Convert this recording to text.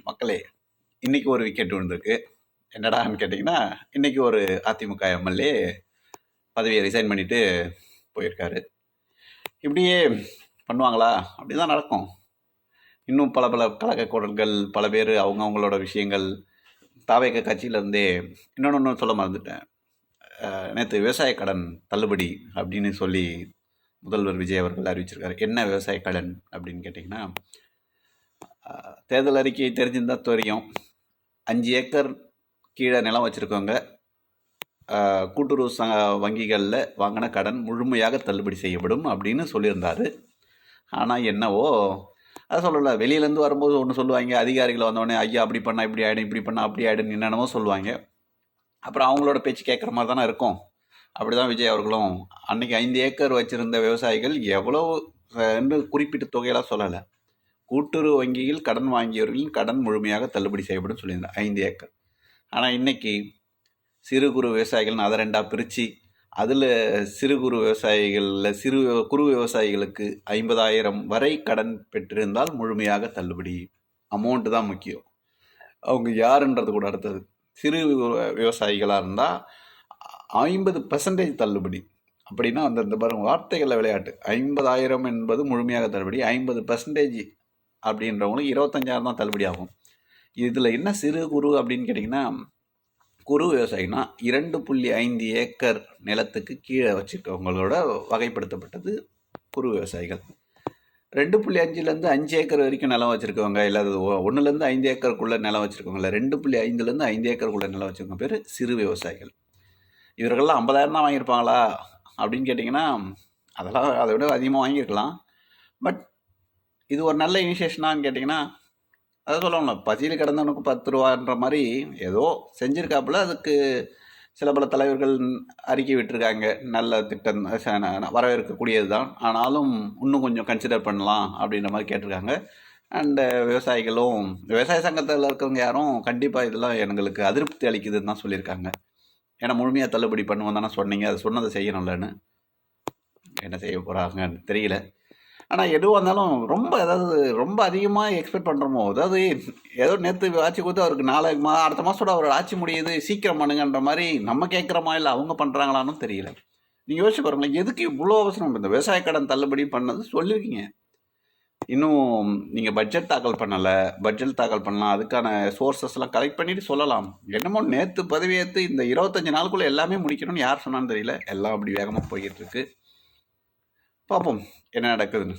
மக்களே, இன்னைக்கு ஒரு விக்கெட் விழுந்திருக்கு. என்னடான்னு கேட்டிங்கன்னா, இன்னைக்கு ஒரு அதிமுக எம்எல்ஏ பதவியை ரிசைன் பண்ணிட்டு போயிருக்காரு. இப்படியே பண்ணுவாங்களா? அப்படி தான் நடக்கும். இன்னும் பல பல கழக குரல்கள், பல பேர் அவங்கவுங்களோட விஷயங்கள், தாவேக கட்சியிலேருந்தே இன்னொன்று சொல்ல மறந்துட்டேன். நேற்று விவசாய கடன் தள்ளுபடி அப்படின்னு சொல்லி முதல்வர் விஜய் அவர்கள் அறிவிச்சிருக்காரு. என்ன விவசாய கடன் அப்படின்னு கேட்டிங்கன்னா, தேர்தல் அறிக்கை தெரிஞ்சிருந்தால் தெரியும். 5 ஏக்கர் கீழே நிலம் வச்சுருக்கவங்க கூட்டுறவு வங்கிகளில் வாங்கின கடன் முழுமையாக தள்ளுபடி செய்யப்படும் அப்படின்னு சொல்லியிருந்தார். ஆனால் என்னவோ அதை சொல்லலை. வெளியிலேருந்து வரும்போது ஒன்று சொல்லுவாங்க, அதிகாரிகள் வந்தோடனே ஐயா அப்படி பண்ணால் இப்படி ஆகிடும், இப்படி பண்ணால் அப்படி ஆகிடும் என்னென்னமோ சொல்லுவாங்க. அப்புறம் அவங்களோட பேச்சு கேட்குற மாதிரி தானே இருக்கும். அப்படி தான் விஜய் அவர்களும் அன்றைக்கி 5 ஏக்கர் வச்சுருந்த விவசாயிகள் எவ்வளோ என்று குறிப்பிட்ட தொகையெல்லாம் சொல்லலை. கூட்டுறவு வங்கியில் கடன் வாங்கியவர்களின் கடன் முழுமையாக தள்ளுபடி செய்யப்படும் சொல்லியிருந்தேன் 5 ஏக்கர். ஆனால் இன்றைக்கி சிறு குறு விவசாயிகள்னு அதை 2ஆக பிரித்து அதில் சிறு குறு விவசாயிகளில் குறு விவசாயிகளுக்கு 50,000 வரை கடன் பெற்றிருந்தால் முழுமையாக தள்ளுபடி. அமௌண்ட்டு தான் முக்கியம், அவங்க யாருன்றது கூட அடுத்தது. சிறு விவசாயிகளாக இருந்தால் 50% தள்ளுபடி. அப்படின்னா அந்த பாருங்கள், வார்த்தைகளில் விளையாட்டு. 50,000 என்பது முழுமையாக தள்ளுபடி, 50% அப்படின்றவங்களுக்கு 25,000 தான் தள்ளுபடி ஆகும். இதில் என்ன சிறு குறு அப்படின்னு கேட்டிங்கன்னா, குறு விவசாயினா 2.5 ஏக்கர் நிலத்துக்கு கீழே வச்சுருக்கவங்களோட வகைப்படுத்தப்பட்டது குறு விவசாயிகள். 2.5லேருந்து 5 ஏக்கர் வரைக்கும் நிலம் வச்சுருக்கவங்க, இல்லை 1லேருந்து 5 ஏக்கருக்குள்ளே நிலம் வச்சுருக்கவங்க, இல்லை 2.5லேருந்து 5 ஏக்கருக்குள்ளே நிலம் வச்சுருக்கவங்க பேர் சிறு விவசாயிகள். இவர்கள்லாம் 50,000 தான் வாங்கியிருப்பாங்களா அப்படின்னு கேட்டிங்கன்னா, அதெல்லாம் அதை விட அதிகமாக வாங்கியிருக்கலாம். பட் இது ஒரு நல்ல இனிஷியேஷனான்னு கேட்டிங்கன்னா, அதை சொல்லணும்ல, பசியில் கிடந்தவனுக்கு 10 ரூபான்ற மாதிரி ஏதோ செஞ்சுருக்காப்புல. அதுக்கு சில பல தலைவர்கள் அறிக்கை விட்டுருக்காங்க, நல்ல திட்டம், வரவேற்கக்கூடியது தான், ஆனாலும் இன்னும் கொஞ்சம் கன்சிடர் பண்ணலாம் அப்படின்ற மாதிரி கேட்டிருக்காங்க. அண்டு விவசாயிகளும், விவசாய சங்கத்தில் இருக்கிறவங்க யாரும் கண்டிப்பாக இதெல்லாம் எங்களுக்கு அதிருப்தி அளிக்குதுன்னு தான் சொல்லியிருக்காங்க. ஏன்னா முழுமையாக தள்ளுபடி பண்ணுவோம் தானே சொன்னீங்க, அது சொன்னதை செய்யணும்லன்னு. என்ன செய்ய போகிறாங்கன்னு தெரியல. ஆனால் எதுவாக இருந்தாலும் ரொம்ப அதிகமாக எக்ஸ்பெக்ட் பண்ணுறோமோ, அதாவது ஏதோ நேற்று ஆட்சி கொடுத்து அவருக்கு 4 அடுத்த மாதத்தோட அவர் ஆட்சி முடியுது, சீக்கிரம் பண்ணுங்கன்ற மாதிரி நம்ம கேட்குறோமா இல்லை அவங்க பண்ணுறாங்களான்னு தெரியல. நீங்கள் யோசிச்சு பாருங்களேன், எதுக்கு இவ்வளோ அவசரம்? இந்த விவசாய கடன் தள்ளுபடி பண்ணது சொல்லியிருக்கீங்க, இன்னும் நீங்கள் பட்ஜெட் தாக்கல் பண்ணலை. பட்ஜெட் தாக்கல் பண்ணலாம், அதுக்கான சோர்ஸஸ்லாம் கலெக்ட் பண்ணிவிட்டு சொல்லலாம். என்னமோ நேற்று பதவியேற்று இந்த 25 நாளுக்குள்ளே எல்லாமே முடிக்கணும்னு யார் சொன்னான்னு தெரியல. எல்லாம் அப்படி வேகமாக போய்கிட்டு இருக்கு. பார்ப்போம் என்ன நடக்குதுன்னு.